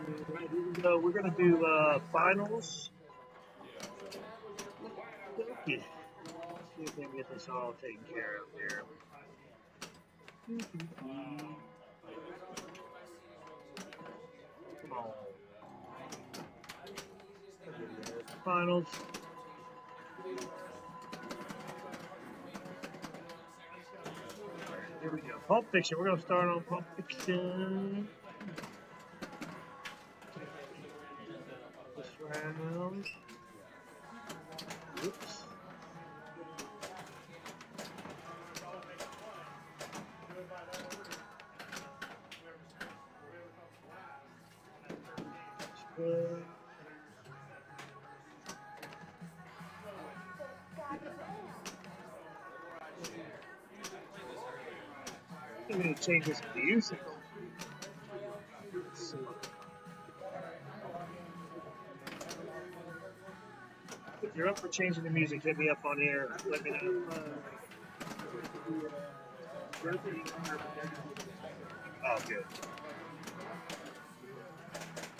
Right, here we go. We're gonna do finals. Okay. See if we can get this all taken care of here. Come on. Finals. Here we go. Pulp Fiction. We're gonna start on Pulp Fiction. This round. Oops. I'm gonna change this music. So, if you're up for changing the music, hit me up on here. Let me know. Oh, good.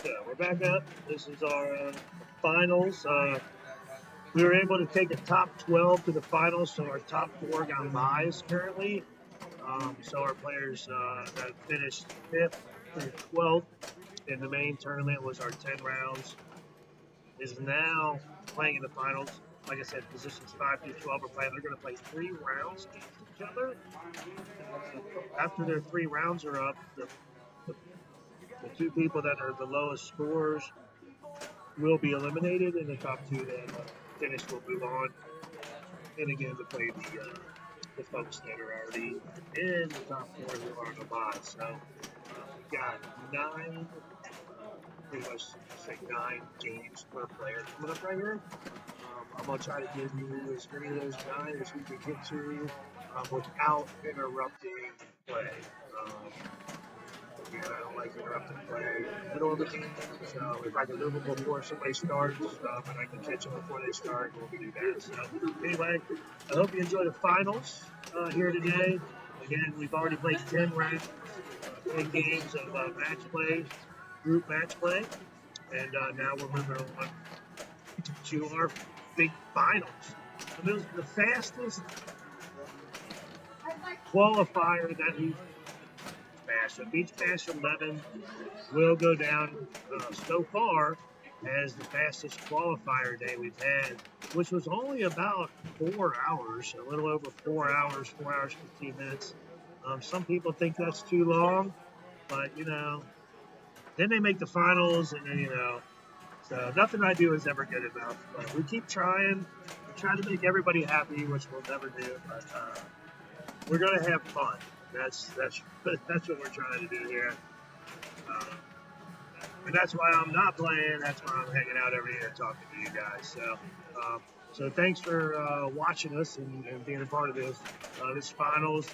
So we're back up. This is our finals. We were able to take a top 12 to the finals, so our top four got buys currently. So our players that finished 5th through 12th in the main tournament was our 10 rounds, is now playing in the finals. Like I said, positions 5 through 12 are playing. They're going to play 3 rounds against each other. After their 3 rounds are up, the 2 people that are the lowest scores will be eliminated, and the top 2 that finish will move on. And again, to play the folks that are already in the top 4 who are on the bot. So we got 9, pretty much say 9 games per player coming up right here. I'm going to try to give you as many of those 9 as we can get to without interrupting play. Again, I don't like interrupting play in the middle of the game. So if I can move them before somebody starts and I can catch them before they start, we'll do that. So anyway, I hope you enjoy the finals here today. Again, we've already played 10 rounds, 10 games of match play, group match play, and now we're moving on to our big finals. The fastest qualifier that we've Bash. So Beach Bash 11 will go down so far as the fastest qualifier day we've had, which was only about 4 hours, a little over 4 hours, 4 hours, 15 minutes. Some people think that's too long, but, then they make the finals and then, so nothing I do is ever good enough. But we keep trying. We try to make everybody happy, which we'll never do, but we're going to have fun. That's what we're trying to do here, and that's why I'm not playing. That's why I'm hanging out every year talking to you guys. So thanks for watching us and being a part of this finals.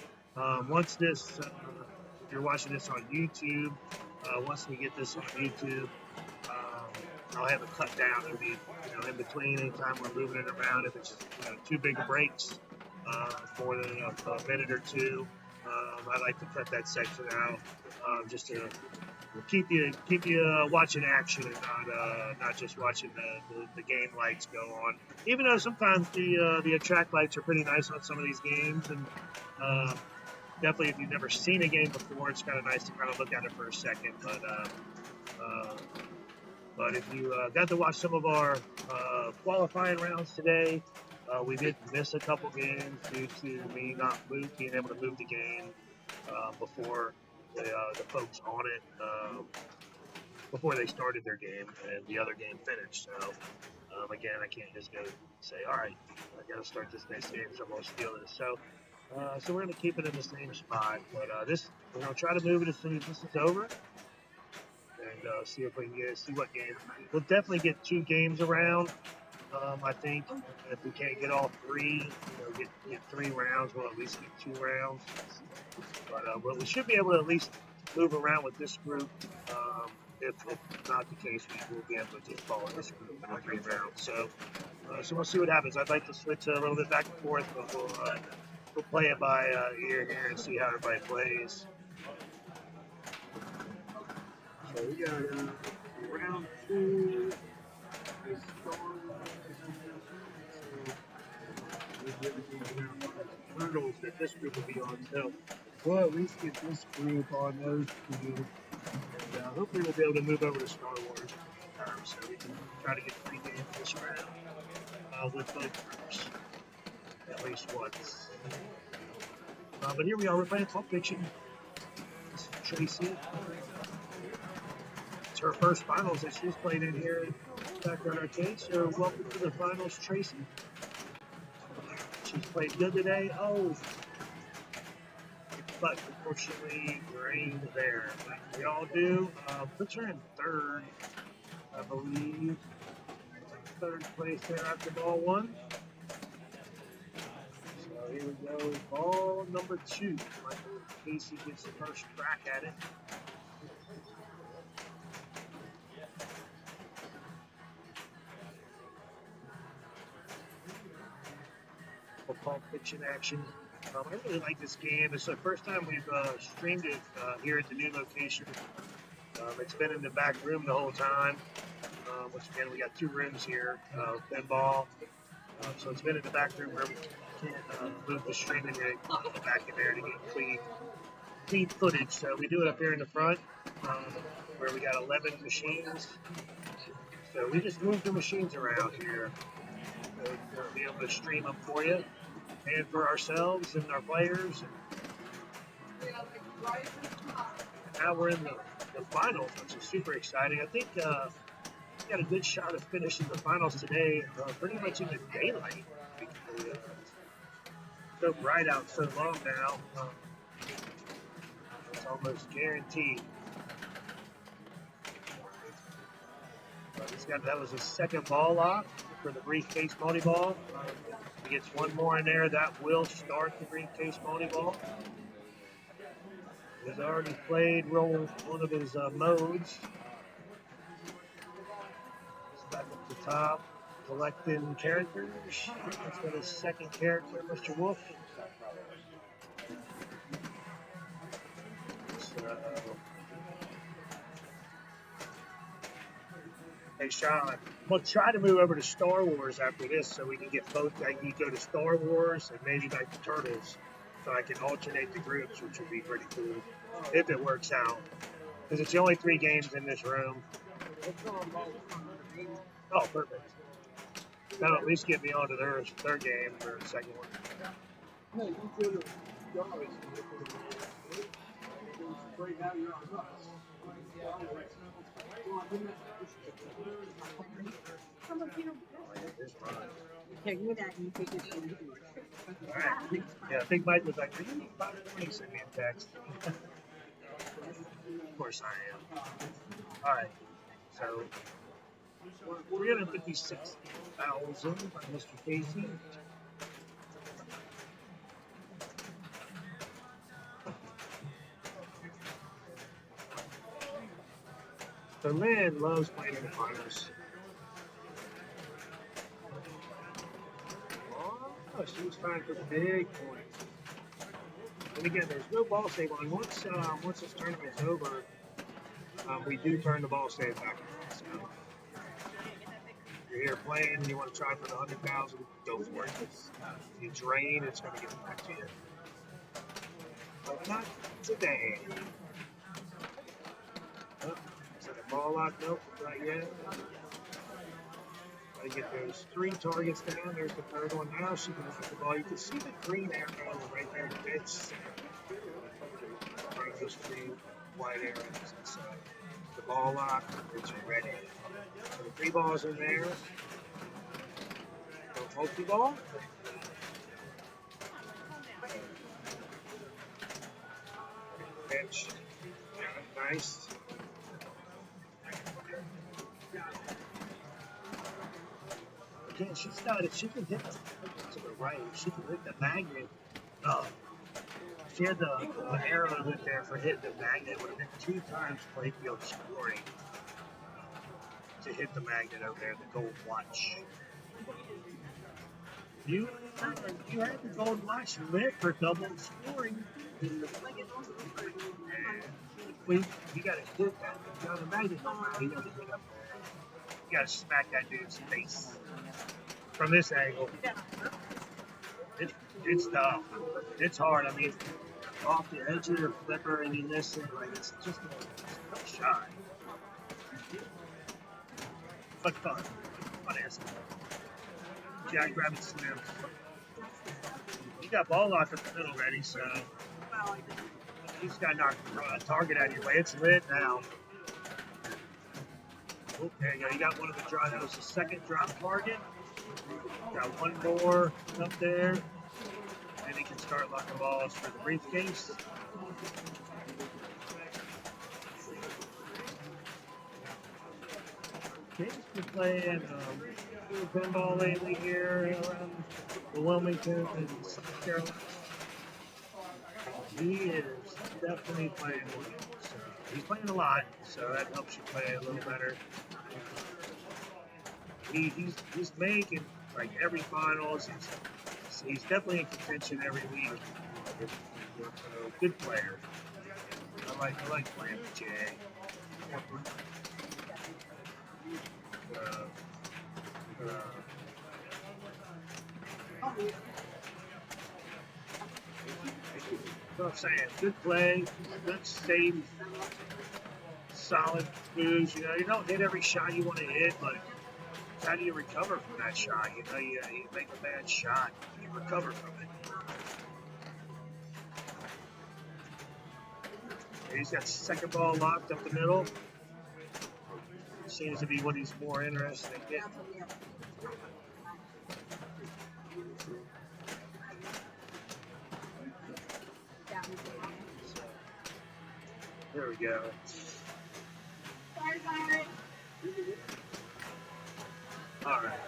Once this, if you're watching this on YouTube, once we get this on YouTube, I'll have it cut down. It'll be in between anytime we're moving it around. If it's too big breaks, more than a minute or two. I like to cut that section out just to keep you watching action and not just watching the game lights go on. Even though sometimes the attract lights are pretty nice on some of these games, and definitely if you've never seen a game before, it's kind of nice to kind of look at it for a second. But if you got to watch some of our qualifying rounds today, we did miss a couple games due to me not being able to move the game before the folks on it, before they started their game and the other game finished. So again, I can't just go say, all right, I got to start this next game, so I'm going to steal this. So we're going to keep it in the same spot. But we're going to try to move it as soon as this is over. And see if we can see what game. We'll definitely get 2 games around. I think if we can't get all 3, get 3 rounds, we'll at least get 2 rounds. But we should be able to at least move around with this group. If not the case, we will be able to just follow this group in the 3 rounds. So we'll see what happens. I'd like to switch a little bit back and forth, but we'll play it by ear here and see how everybody plays. So we got round two. Is hurdles that this group will be on. So we'll at least get this group on those two. And hopefully we'll be able to move over to Star Wars so we can try to get three games this round with both groups at least once. But here we are, we're playing Pulp Fiction. This is Tracy. It's her first finals that she's played in here at Backyard Arcade. So welcome to the finals, Tracy. She's played good today. Oh, but unfortunately, rain there. Like we all do. Puts her in third, I believe. Third place there after ball one. So here we go. Ball number two. Michael Casey gets the first crack at it. Pulp Fiction action. I really like this game. It's the first time we've streamed it here at the new location. It's been in the back room the whole time. Which again, we got two rooms here, pinball. So it's been in the back room where we can't move the streaming rig back in there to get clean footage. So we do it up here in the front where we got 11 machines. So we just move the machines around here. So we'll be able to stream them for you and for ourselves and our players. And now we're in the finals, which is super exciting. I think we got a good shot of finishing the finals today, pretty much in the daylight. Because, so bright out so long now. It's almost guaranteed. That was his second ball lock for the briefcase multi-ball. He gets one more in there. That will start the briefcase multi-ball. He's already played one of his modes. He's back up the top, collecting characters. That's got his second character, Mr. Wolf. Hey, Sean, we'll try to move over to Star Wars after this so we can get both. I can go to Star Wars and maybe back to Turtles so I can alternate the groups, which would be pretty cool if it works out. Because it's the only 3 games in this room. Oh, perfect. That'll at least get me onto their game for the second one. Alright. Yeah, I think Mike was like, "Are you about 20?" Send me a text. Of course I am. Alright. So 356,000 by Mr. Casey. So Lynn loves playing in the finals. Oh, she was trying for the big points. And again, there's no ball save on. Once this tournament's over, we do turn the ball save back on. So if you're here playing and you want to try for the 100,000, go for it. If you drain, it's going to get back to you. But not today. Oh, is that a ball lock? Nope, not yet. I get those 3 targets down. There's the third one. Now she can lock the ball. You can see the green arrow right there. It's those 3 white arrows. So the ball lock, it's ready. So the 3 balls in there. Go multi-ball. Pitch. Nice. Again, she's got it. She can hit to the right. She can hit the magnet. She had the arrow in there for hitting the magnet. It would have been 2 times playfield scoring to hit the magnet over there, the gold watch. You had the gold watch lit for double scoring. We, you gotta hit that. You know, the magnet don't matter. You gotta hit up there. You gotta smack that dude's face from this angle. It, it's tough. It's hard. I mean, off the edge of your flipper and you miss it, like it's just a shot. But fun. Fun ass. Jack Rabbit Slim. You got ball locked up the middle ready, so you just got to knock the target out of your way. It's lit now. Oh, there you go. You got one of the drop. That was the second drop target. Got one more up there. And he can start locking balls for the briefcase. Kate's been playing pinball lately here around Wilmington and South Carolina. He is definitely playing well. So he's playing a lot, so that helps you play a little better. He's making like every finals. He's definitely in contention every week. Good player. I like playing with Jay. So I'm saying, good play, good save, solid moves. You know, you don't hit every shot you want to hit, but how do you recover from that shot? You know, you make a bad shot, you recover from it. And he's got second ball locked up the middle. Seems to be what he's more interested in getting. There we go. All right.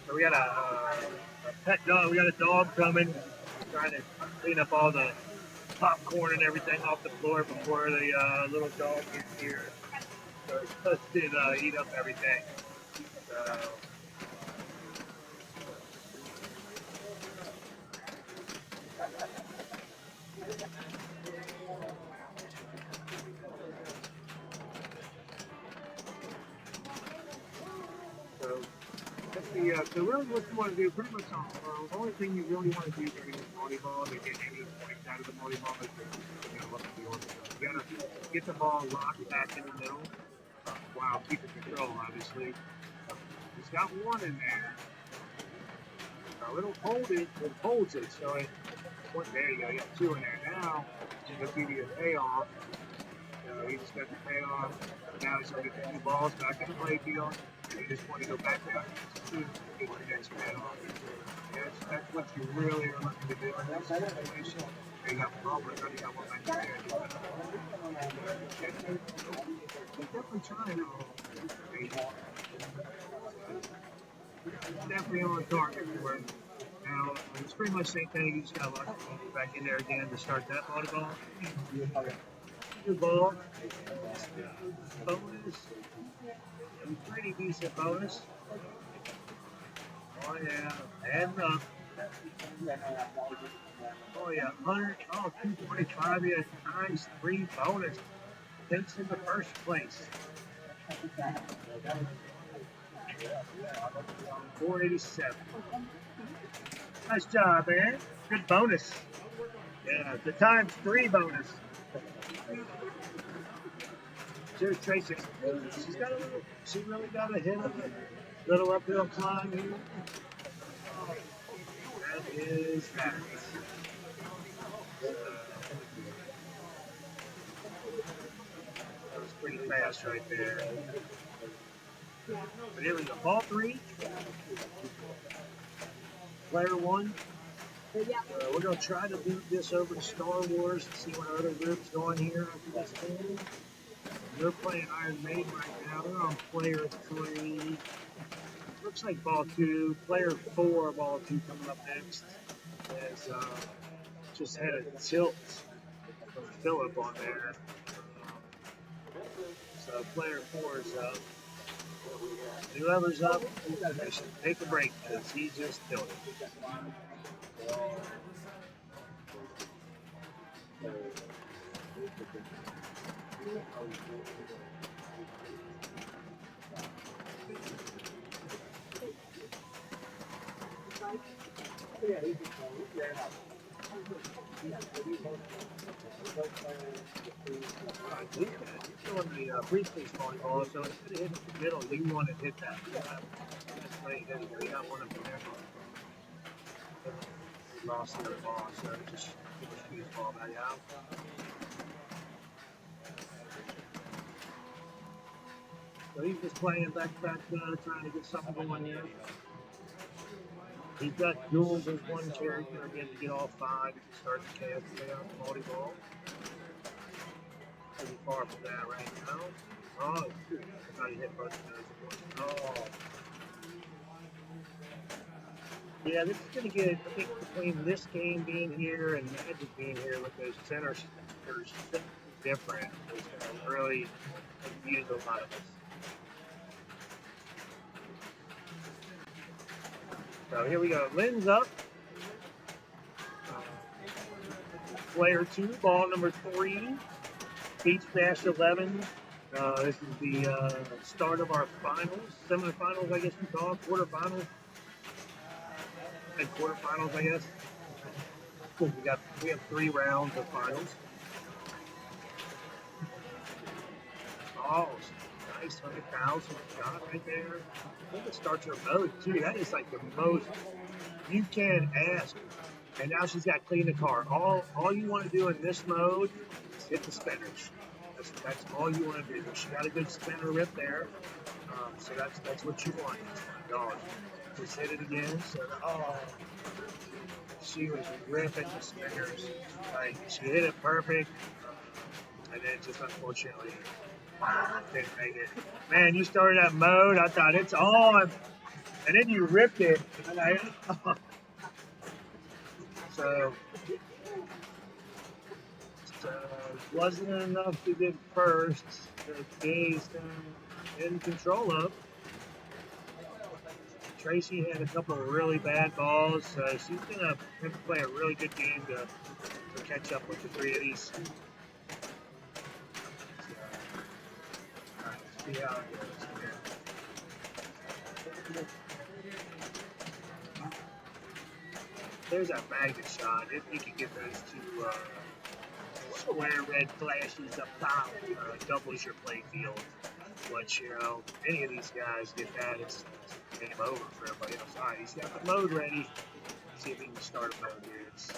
So we got a pet dog. We got a dog coming, trying to clean up all the popcorn and everything off the floor before the little dog gets here. So it's supposed to eat up everything. So, so really what you want to do, pretty much the only thing you really want to do during this volleyball to get any points out of the volleyball is look at the order. You got to get the ball locked back in the middle while keeping control, obviously. It's got one in there. So it'll hold it, it holds it. So there you go, you got two in there. Now, it'll give you a payoff. So you just got the payoff. Now he's going to get the two balls back in the play field. You just want to go back down to get the next payoff. That's what you really are looking to do in that situation. You got problems, you got one back there. Definitely trying definitely on target for it. Now, it's pretty much the same thing. You just got to lock the ball back in there again to start that volleyball. Good ball. Bonus. Pretty decent bonus. Oh, yeah. And oh, yeah. 245 yeah, times 3 bonus. Takes him to first place. 487. Nice job, man. Good bonus. Yeah, the times 3 bonus. Here's Tracy. She really got a hit of a little uphill climb here. That is fast. That was pretty fast right there. But here we go. Ball 3. Player 1. We're going to try to beat this over to Star Wars and see what other group's going here after this game. They're playing Iron Maiden right now. They're on player 3. Looks like ball 2. Player 4, ball 2 coming up next. Has just had a tilt from Phillip on there. So player 4 is up. Whoever's up, they should take a break because he just killed it. He's doing the briefcase volleyball, so instead of hitting the middle, you want to hit that. That's right, you got one of them there. He lost the ball, so just shoot his ball back out. So he's just playing back, trying to get something going here. He's got duels as one character again to get all 5. He can start the cast down, volleyball. Pretty far from that right now. Oh, I thought he hit both of those. Oh. Yeah, this is going to get, I think, between this game being here and Magic being here with those centers, there's something different. It's going to really confuse a lot of us. So here we go. Lynn's up. Player 2, ball number 3. Beach Dash 11. This is the start of our finals, semifinals, I guess we call it, quarterfinals. And quarterfinals, I guess. We have 3 rounds of finals. Oh, nice 100,000 shot right there. I think it starts her mode too. That is like the most you can ask. And now she's got clean the car. All you want to do in this mode is hit the spinners. That's all you want to do. She got a good spinner rip there. So that's what you want. Oh, just hit it again. So she was ripping the spinners. Like she hit it perfect. And then just unfortunately didn't make it. Man, you started that mode. I thought it's on. And then you ripped it. And so wasn't enough to get first. The K's in control of. Tracy had a couple of really bad balls. She's going to have to play a really good game to catch up with the 3 of these. See how it goes. There's that magnet shot. If you can get those 2 square red flashes up top, doubles your play field. Which, any of these guys get that, it's game over for everybody else. All right, he's got the mode ready. Let's see if he can start a mode here. It's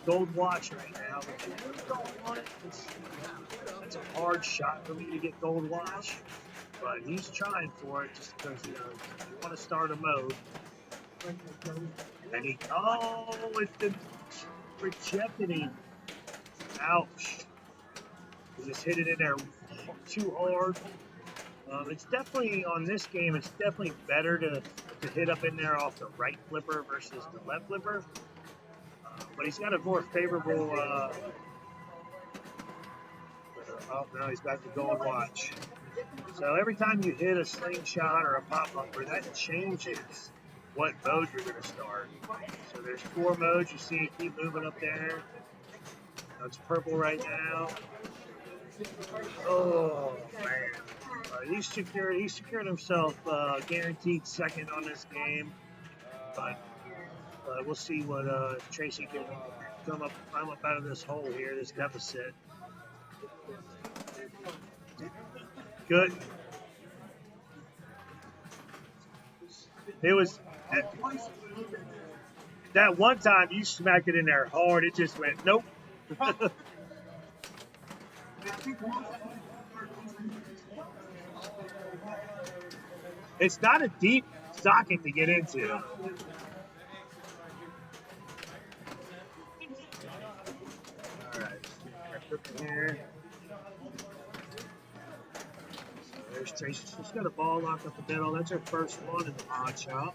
gold watch right now. That's a hard shot for me to get gold watch. But he's trying for it just because, you want to start a mode. And it's been rejected him. Ouch. He just hit it in there too hard. It's definitely, on this game, it's definitely better to hit up in there off the right flipper versus the left flipper. But he's got a more favorable, oh no, he's got the gold watch. So every time you hit a slingshot or a pop-upper, that changes what mode you're going to start. So there's 4 modes. You see it keep moving up there. It's purple right now. Oh, man. He's secured himself guaranteed second on this game. But we'll see what Tracy can climb up out of this hole here, this deficit. Good. It was that one time you smacked it in there hard. It just went nope. It's not a deep socket to get into. All right, here. There's Tracy. She's got a ball locked up the middle. That's her first one in the mod shop.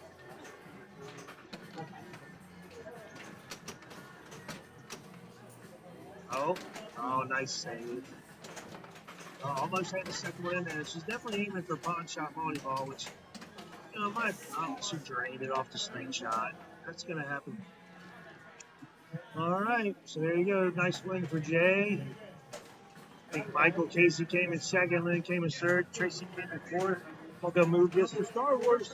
Oh, nice save. Almost had the second one in there. She's definitely aiming for pawn shot volleyball, which, she drained it off the slingshot. That's going to happen. All right, so there you go. Nice win for Jay. I think Michael Casey came in second, Lynn came in third, Tracy came in fourth. We'll go move this to Star Wars.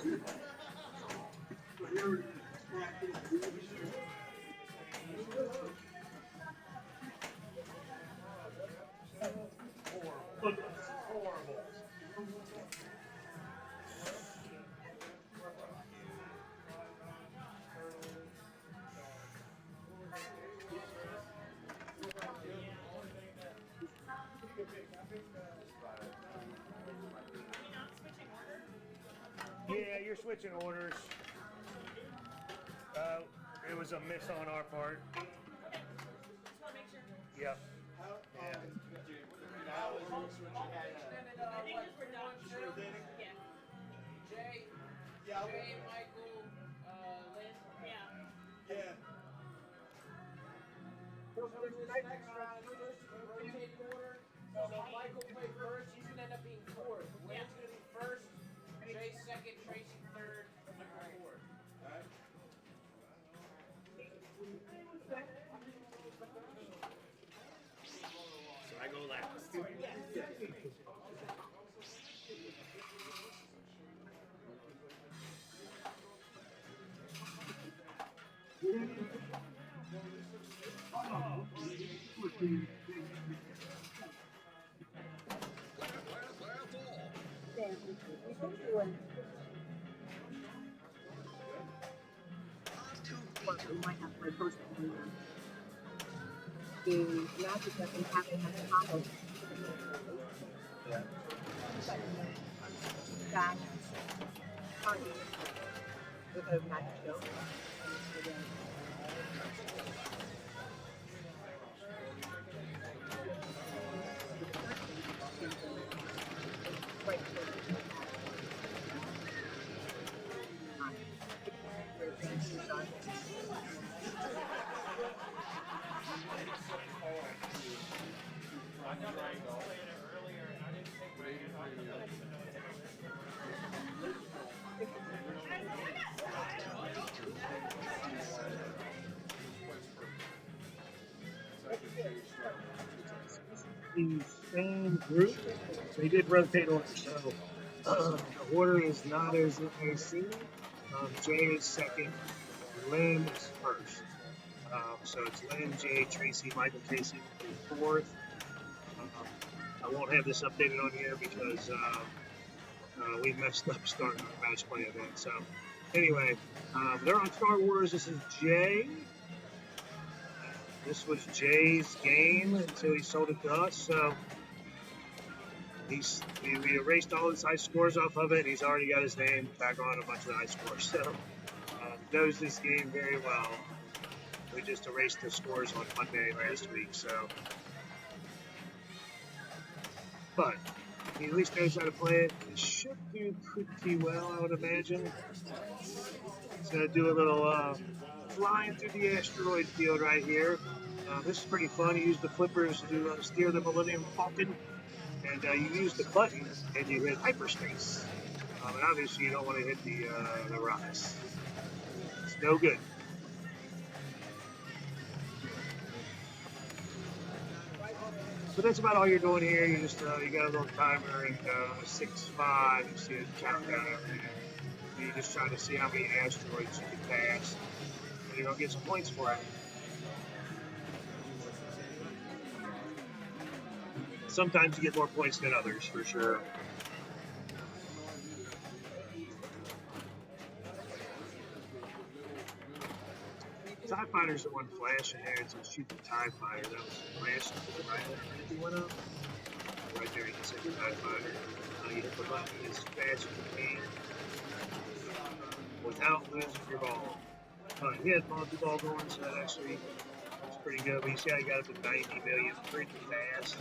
Yeah, you're switching orders. It was a miss on our part. Yep. Yeah. Jay, Michael, Lynn. Yeah. Rotating order. So Michael played first. He's gonna end up being fourth. Lynn's gonna be first. Jay second. Tracy third. Michael fourth. All right. So I go last. We might have to post the magic doesn't happen at the top of that party with a magic show. The same group. They did rotate orders, so the order is not as it may seem. Jay is second, Lynn is first. So it's Lynn, Jay, Tracy, Michael Casey is fourth. I won't have this updated on here because we messed up starting our match play event. So anyway, they're on Star Wars. This is Jay. This was Jay's game until he sold it to us. So we erased all his high scores off of it. He's already got his name back on a bunch of the high scores. So knows this game very well. We just erased the scores on Monday last week. So, but he at least knows how to play it. It should do pretty well, I would imagine. He's going to do a little flying through the asteroid field right here. This is pretty fun. You use the flippers to steer the Millennium Falcon, and you use the button and you hit hyperspace. And obviously you don't want to hit the rocks. It's no good. So that's about all you're doing here. You just you got a little timer and 6-5. You see it countdown over there. You just trying to see how many asteroids you can pass, and you're gonna get some points for it. Sometimes you get more points than others, for sure. TIE Fighter's the one flashing there. It's a shoot the TIE Fighter. That was flashing to the right when it went up. Right there, you can see the TIE Fighter. You hit the button as fast as you can without losing your ball. He had multi-ball going, so that actually was pretty good. But you see how he got up to 90 million pretty fast.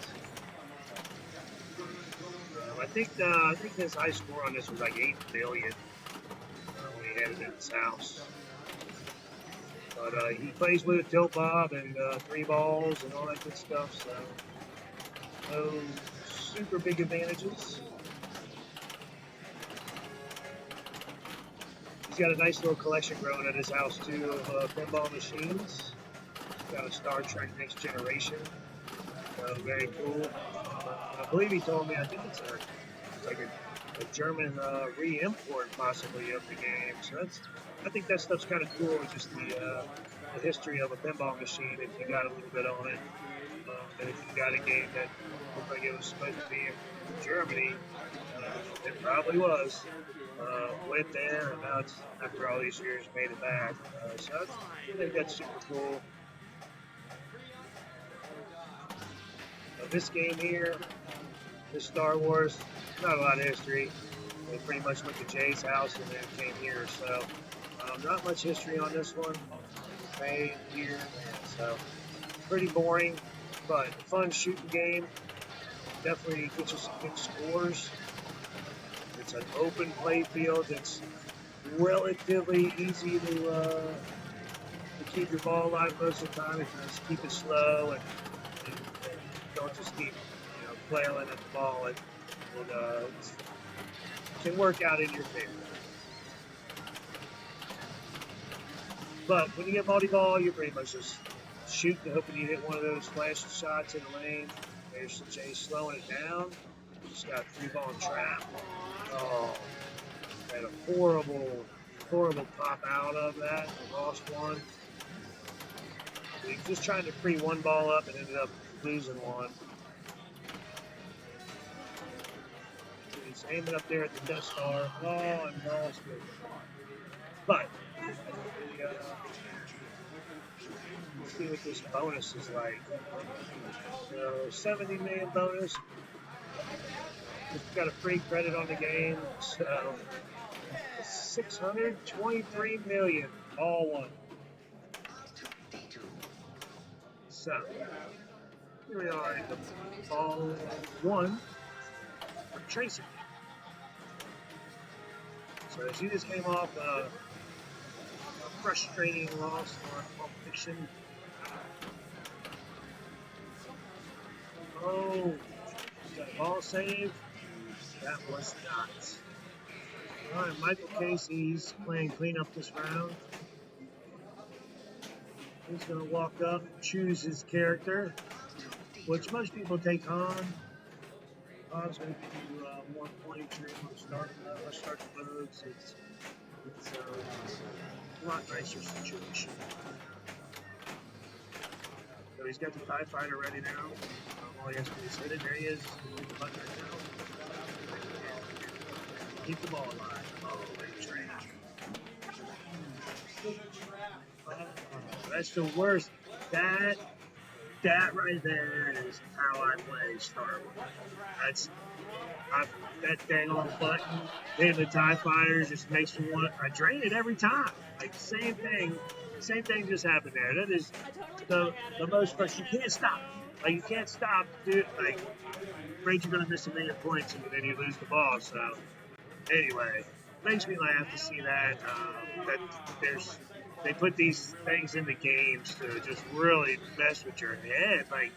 I think his high score on this was like 8 billion when he had it at his house. But he plays with a tilt bob and 3 balls and all that good stuff. So no super big advantages. He's got a nice little collection growing at his house too of pinball machines. He's got a Star Trek Next Generation. Very cool. I believe he told me, I think it's like a German re-import possibly of the game. So I think that stuff's kind of cool. Just the history of a pinball machine if you got a little bit on it. And if you got a game that looked like it was supposed to be in Germany, it probably was. Went there, and now it's, after all these years, made it back. So I think that's super cool. This game here, this Star Wars, not a lot of history. They pretty much went to Jay's house and then came here. So not much history on this one. Made here, so pretty boring, but fun shooting game. Definitely get you some good scores. It's an open play field. It's relatively easy to keep your ball alive most of the time if you just keep it slow and don't just keep flailing at the ball. It can work out in your favor. But when you get multi-ball, you're pretty much just shooting, hoping you hit one of those flash shots in the lane. There's Jay slowing it down. Just got 3-ball trap. Oh, had a horrible pop out of that. Lost one. He was just trying to free one ball up and ended up losing one. So he's aiming up there at the Death Star. Oh, and lost it. But let's see what this bonus is like. So 70 million bonus. Just got a free credit on the game. So 623 million, all one. So here we are in the ball one for Tracy. So as you just came off a frustrating loss on Pulp Fiction. Oh, got a ball save. That was not. All right, Michael Casey's playing cleanup this round. He's going to walk up, choose his character, which most people take Han. Han's going to give you 1 point to start the moves. It's a lot nicer situation. So he's got the TIE Fighter ready now. All he has to do is hit it. There he is. Hit the button right now. Keep the ball alive. Oh, wait, train. That's the worst. That right there is how I play Star Wars. That dang old button hitting the TIE Fighters just makes me want. I drain it every time. Like same thing just happened there. That is the most frustrating. You can't stop. Like you can't stop, dude. Like afraid you're gonna miss a million points and then you lose the ball. So anyway, makes me laugh to see that they put these things in the games to just really mess with your head. Like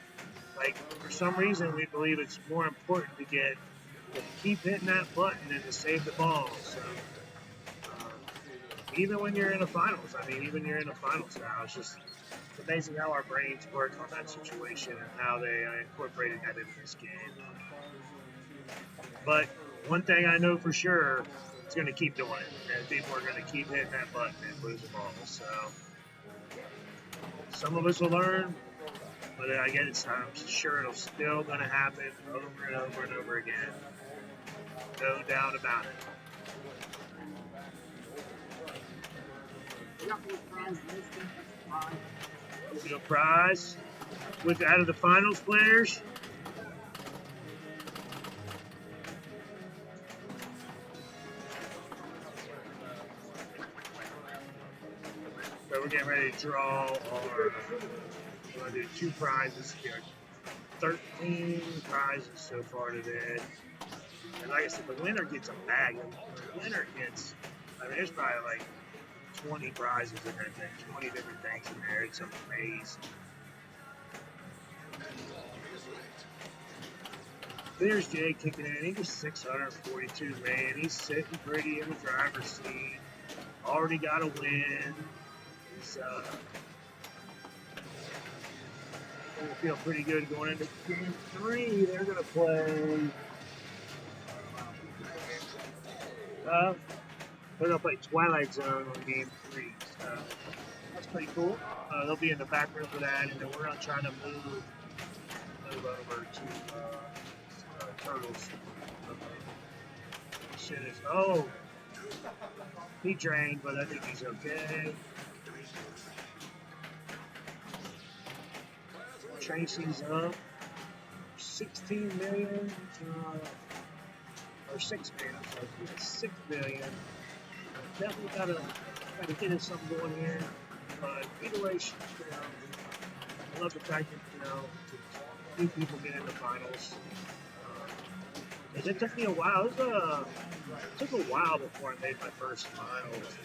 for some reason we believe it's more important to keep hitting that button than to save the ball. So even when you're in the finals, even you're in the finals now, it's just amazing how our brains work on that situation and how they incorporated that into this game. But one thing I know for sure, it's going to keep doing it, and people are going to keep hitting that button and lose the ball. So some of us will learn, but again, I'm sure it'll still going to happen over and over and over again. No doubt about it. The prize out of the finals players. So we're getting ready to draw we're going to do 2 prizes here. 13 prizes so far today. And like I said, the winner gets a bag. The winner gets, there's probably like 20 prizes in that thing, 20 different things in there. It's amazing. There's Jay kicking in. He's 642, man. He's sitting pretty in the driver's seat. Already got a win. He's gonna feel pretty good going into game 3. They're gonna play. They're gonna play Twilight Zone on game 3. So that's pretty cool. They'll be in the back room for that, and then we're gonna try to move over to Turtles. Shit is he drained, but I think he's okay. Tracy's up 16 million, or 6 million. So he's 6 million. Definitely gotta get us something going here. But either way, I love the fact that new people get in the finals. It took me a while. It took a while before I made my first finals.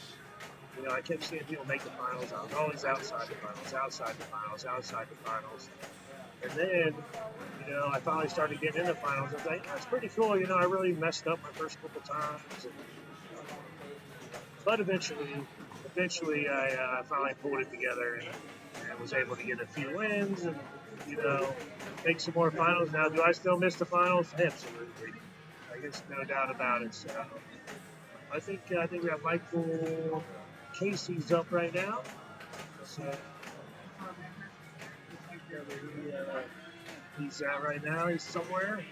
I kept seeing people make the finals. I was always outside the finals, outside the finals, outside the finals. And then, I finally started getting in the finals. I was like, that's pretty cool. I really messed up my first couple times. But eventually I finally pulled it together and was able to get a few wins and, make some more finals. Now, do I still miss the finals? Absolutely. I guess no doubt about it. So I think we have Michael Casey's up right now. So he's at right now. He's somewhere.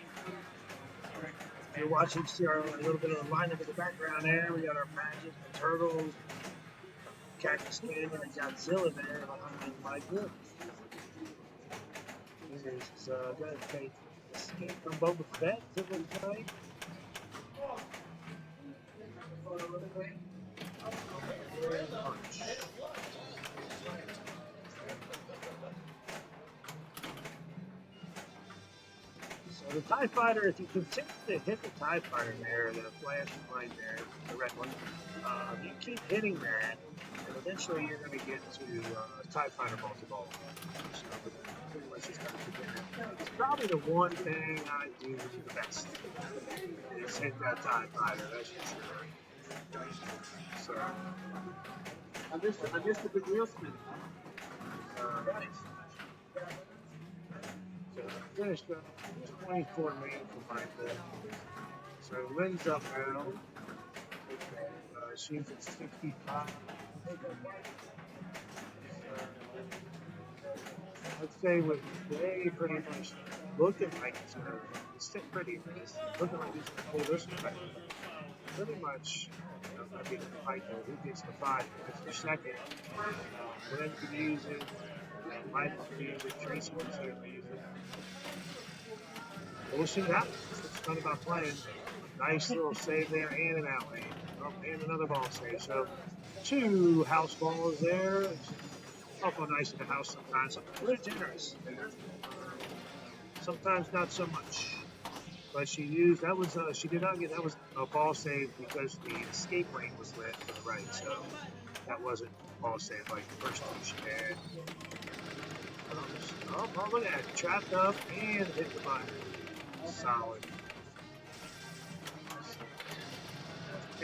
You're watching, see a little bit of the lineup in the background there. We got our Magic, the Turtles, Cactus Canyon, and Godzilla there behind Michael. He's going to take Escape from Boba Fett to the night. So the TIE Fighter, if you continue to hit the TIE Fighter there, the flashing light there, the red one, you keep hitting that, and eventually you're going to get to TIE Fighter multi-ball. So pretty much just kind of forget it. It's probably the one thing I do the best is hit that TIE Fighter, that's for sure. So I missed the big wheel spin. So I finished 24 million for Michael. So Lynn's up now. She's at 65. I'd say with Jay pretty much looking like he's going to sit pretty nice, looking like he's going to pull this one. Pretty much, I think Michael, who gets the 5 minutes per second. Lynn can use it, and Michael can use it, Tracy can use it. We'll see what happens. It's fun about playing. Nice little save there and an out lane. Oh, and another ball save. So 2 house balls there. It's awful nice in the house sometimes. A little generous there. Sometimes not so much. But she used, that was, she did not get, that was a ball save because the escape lane was lit to the right. So that wasn't a ball save like the first one she had. Oh, look at that. Trapped up and hit the button. Solid.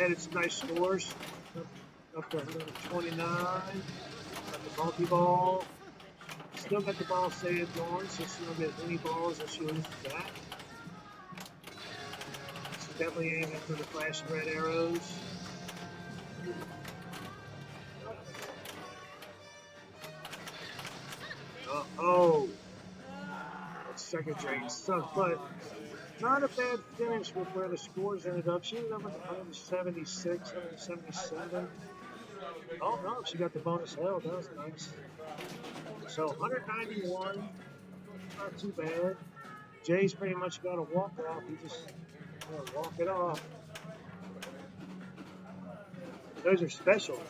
Added some nice scores. Up to 129. Got the multi-ball. Still got the ball save going, so she don't get any balls as she loses that. She's definitely aiming for the flashing red arrows. Oh, that's second drain sucked, but not a bad finish with where the scores ended up. She ended up with 176, 177. Oh no, she got the bonus held. That was nice. So 191, not too bad. Jay's pretty much got a walk off. He just walk it off. Those are special.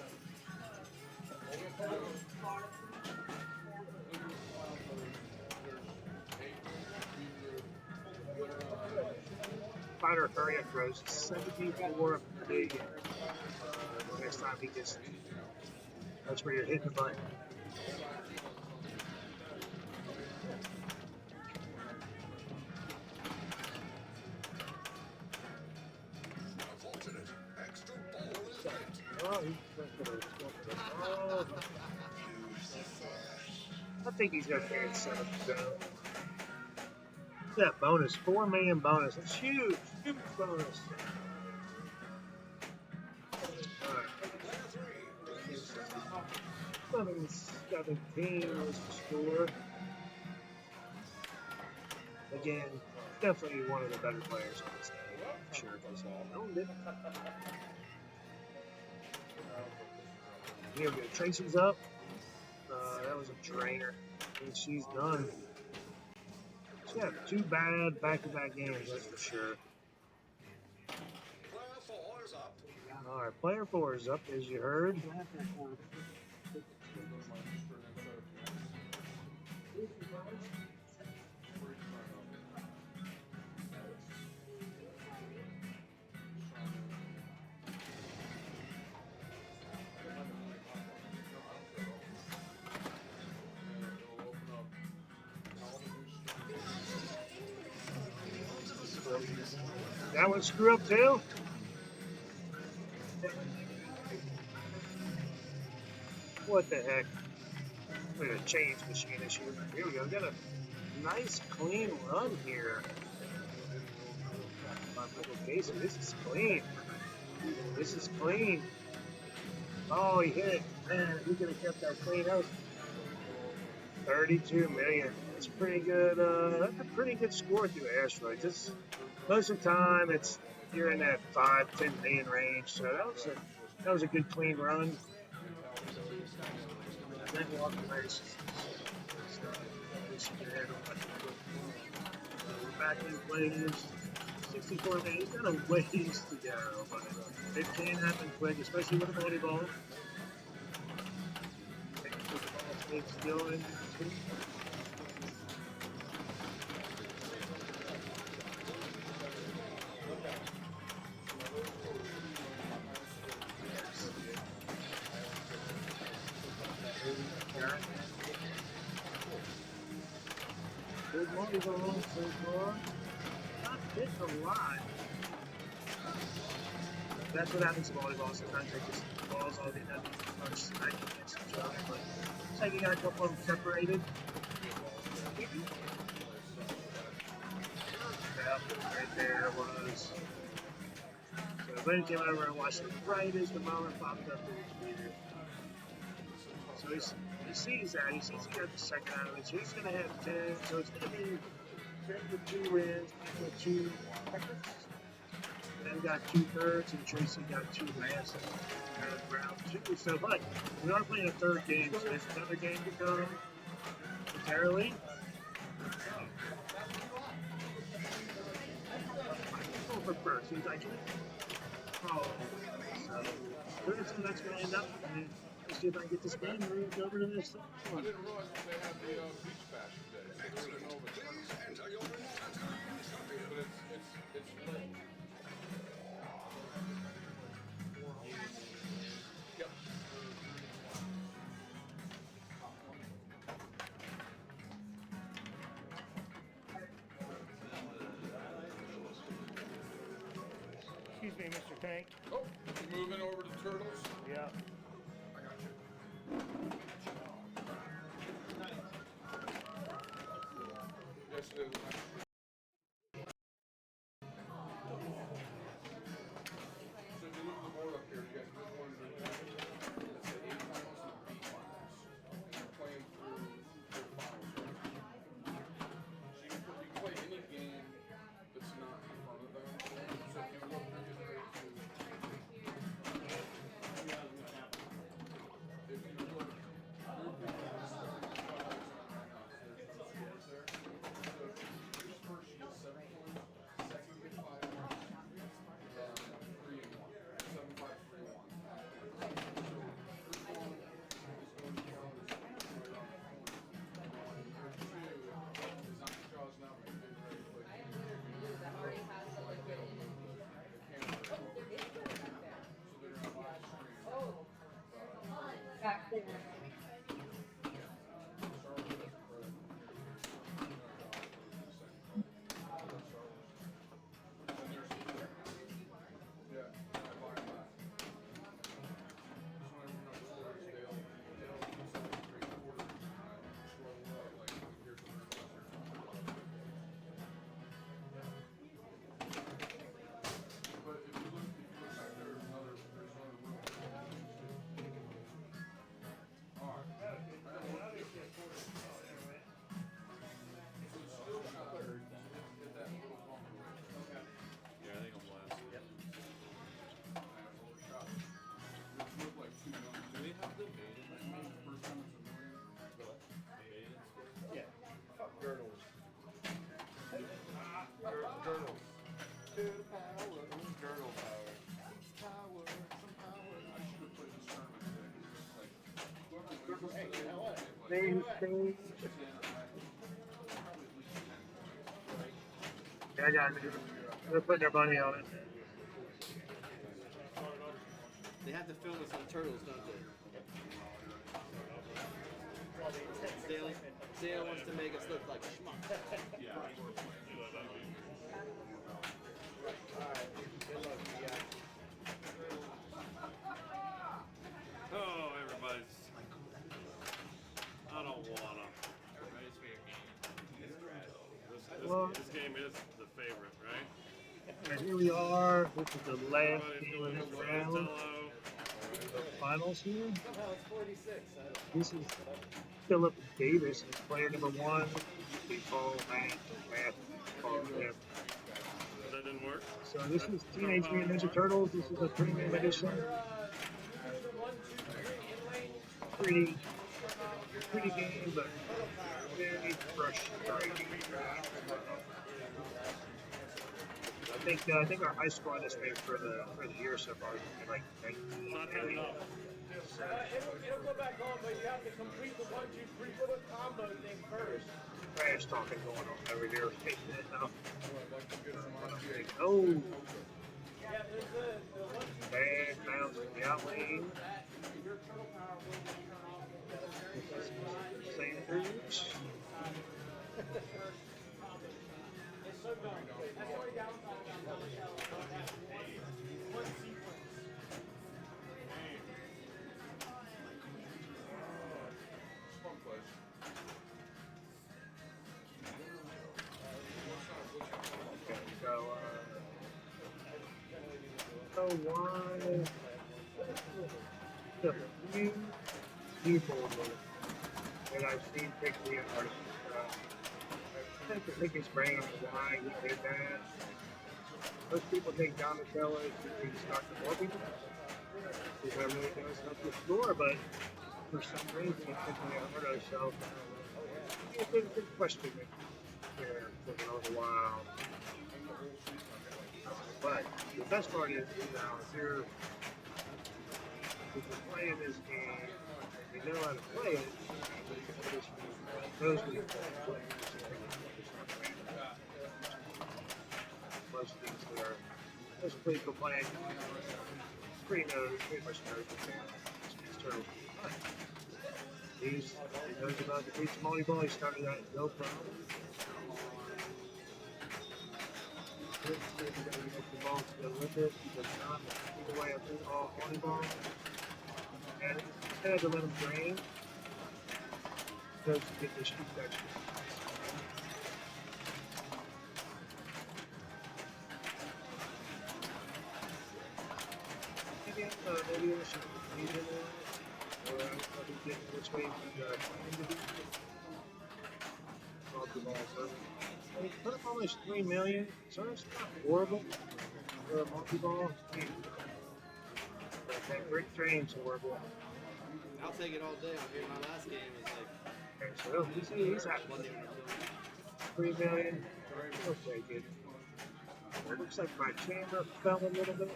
Fighter hurry up throws 74 million. The next time he gets, that's where you're hitting the button. Oh, I think he's gonna carry 7 down. Yeah, bonus, 4 million bonus. That's huge, huge bonus. All right. 17 was the score. Again, definitely one of the better players on this game. Sure, because owned it. Here we go. Tracy's up. That was a drainer. And she's done. She had 2 bad back-to-back games, that's for sure. All right, player 4 is up, as you heard. That one screw up too? What the heck? We got a change machine issue. Here we go. Got a nice clean run here. Michael Casey, this is clean. This is clean. Oh, he hit it. Man, he could have kept that clean. That was 32 million. That's pretty good. That's a pretty good score through asteroids. It's most of the time you're in that 5-10 million range. So that was a good clean run. Then walk the races. Back in place. 64 minutes. He's got a ways to go, but it can happen quick, especially with a volleyball. Still in. Good volleyball so far. Not hit a lot. That's what happens to volleyball. Sometimes they just balls all get done on smacking against each other. But looks like you got a couple of them separated. Right there was. So Benny came over and watched it right as the moment popped up in his computer. So he sees that. He sees he got the second out of it. So he's going to have 10. So it's going to be 10 with 2 wins, with 2 seconds. Then got 2 thirds, and Tracy got 2 last round 2. So, but we are playing a third game, so there's another game to go. Entirely. Go for first. He's like, oh. So that's going to end up. And let's see if I can get this game moved over to this I one. didn't realize that they had the beach bash today. So they're in over. But it's late. Yep. Excuse me, Mr. Tank. Oh, you moving over to Turtles? Yeah. I got you. Yes, it is. So if you look at the board up here, you guys put one in the let's say A finals and B finals. And they're playing through their finals right now. So you can play any game that's not in front of them. So if you look, they're getting ready to if you look, group is right now, so there's no scores there. So if you main stage. Yeah, I got it. They're putting their money on it. They have to film us on turtles, don't they? Sale wants to make us look like schmucks. Alright, good luck, you guys. Oh, everybody's. I don't wanna. This game is the favorite, right? And here we are. This is the last Everybody's game of doing this the round. Hello. The finals here. Somehow it's 46. This is Philip Davis, player number 1. We call that him. That didn't work. So this is Teenage Mutant Ninja Turtles. This is a premium edition. Pretty game, but very frustrating. I think our high score on this thing for the year so far is like 19. Not good enough. It'll go back on, but you have to complete the 1, 2, 3 bullet combo thing first. Trash talking going on over here. Taking it now. Oh, Yeah, there's the 1, 2, 3. bad bounce in the outlane. Your turtle power will turn off. Sanders. It's so dumb. That's the only downside about Donatello. One sequence. Fun place. Okay, so why the few people that I've seen pick the artist, I have to pick his brain on why he did that. Most people think Donatello is Dr. Morgan, because that really does help the score, but for some reason he picked Leonardo, so it's a good question there for a little while. But the best part is, if you're playing this game, you know how to play it, those people play most things that are most people playing pretty much knows the game. It's terrible. He knows about the beach volleyball. He started out no problem. Good, you gotta get the ball to go with it. He does not take away a full ball volleyball. And instead of let him drain, goes to get the street touch. Maybe I should leave it in, or I'll be getting this way from the playing to be. Off the ball, so. I mean, put up almost 3 million, so it's not horrible for a multi-ball. But that brick train's horrible. I'll take it all day. I'm here. My last game was like And so he's at 3 million. He'll take it. It looks like my chamber fell a little bit.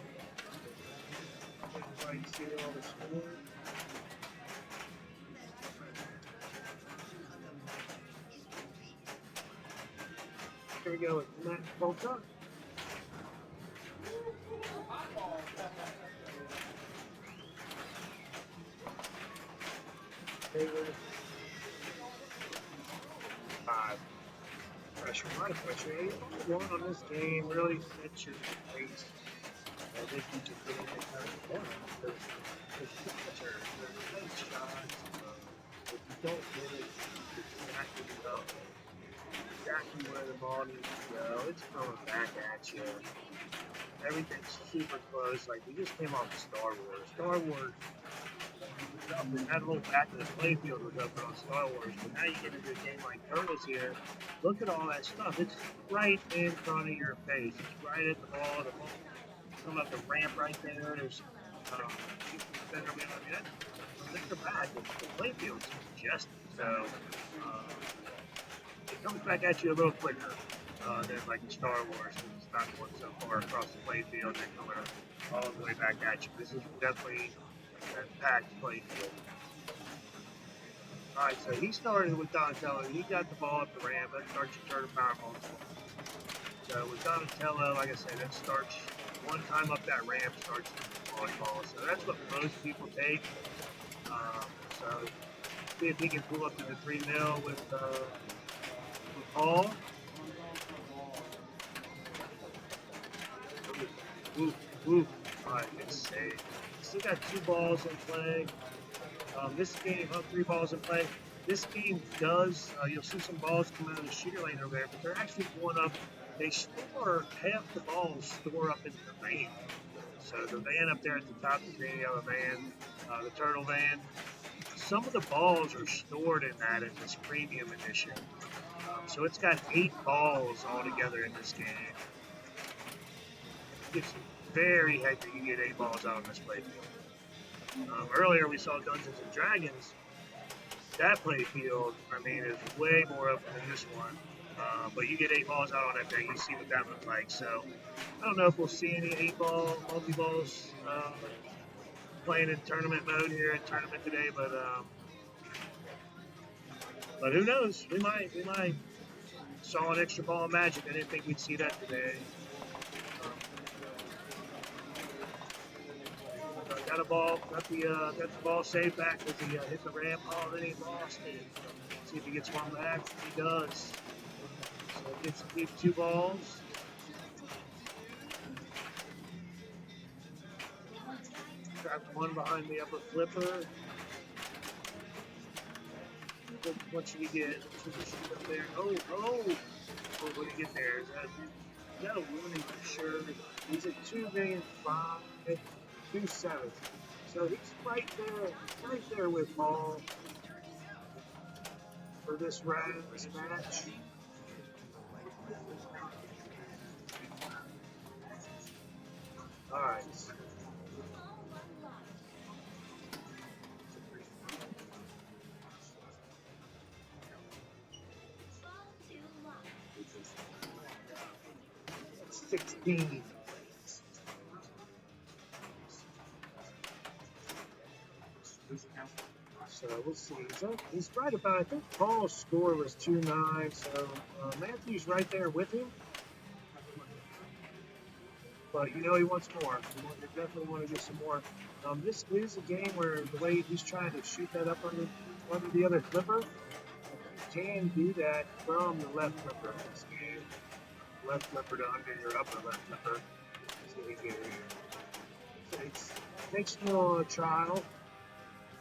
I can see all the score. Here we go with Matt Polka. Taylor. 5. Pressure, a lot of pressure. One on this game really sets your pace. I think you just get in there kind of one. The signature, the nice shots. If you don't get it, it's exactly where the ball needs to go. It's coming back at you. Everything's super close. Like we just came off Star Wars. Star Wars. That little back of the playfield was open on Star Wars, but now you get into a game like Turtles here. Look at all that stuff. It's right in front of your face. It's right at the ball. The ball come up the ramp right there. There's center man. I mean, that's the back. The playfield's just so. It comes back at you a little quicker than like in Star Wars. It's not going so far across the playfield and coming all the way back at you. This is definitely that packed playfield. All right, so he started with Donatello. He got the ball up the ramp. That starts your turn of power multiple. So with Donatello, like I said, that starts one time up that ramp starts volleyball. So that's what most people take. So see if he can pull up to the 3-0 with Paul. Ooh, ooh. All right, good save. Still got 2 balls in play. This game, 3 balls in play. This game does, you'll see some balls come out of the shooter lane over there, but they're actually going up. They store half the balls store up into the van. So the van up there at the top, the green yellow van, the turtle van. Some of the balls are stored in that in this premium edition. So it's got 8 balls altogether in this game. It's very hectic. You get 8 balls out on this playfield. Earlier we saw Dungeons and Dragons. That playfield, I mean, is way more open than this one. But you get 8 balls out on that thing. You see what that looks like. So I don't know if we'll see any 8-ball multi-balls playing in tournament mode here in tournament today, but who knows? We might saw an extra ball of magic. I didn't think we'd see that today. Got a ball, got the ball saved back as he hit the ramp. Oh, then he lost it. See if he gets one back. He does. So he gets to keep 2 balls. Trapped one behind the upper flipper. What should he get? What should he shoot up there? Oh! What did he get there? Is that a winning for sure? He's at 2,000,005. 2-7. So he's right there with Paul for this match. All right. That's 16. So we'll see. He's right about, I think Paul's score was 2-9, so Matthew's right there with him. But you know he wants more. You definitely want to get some more. This is a game where the way he's trying to shoot that up under the other flipper, you can do that from the left flipper in this game. Left flipper to under your upper left flipper. So he can, it takes a little trial.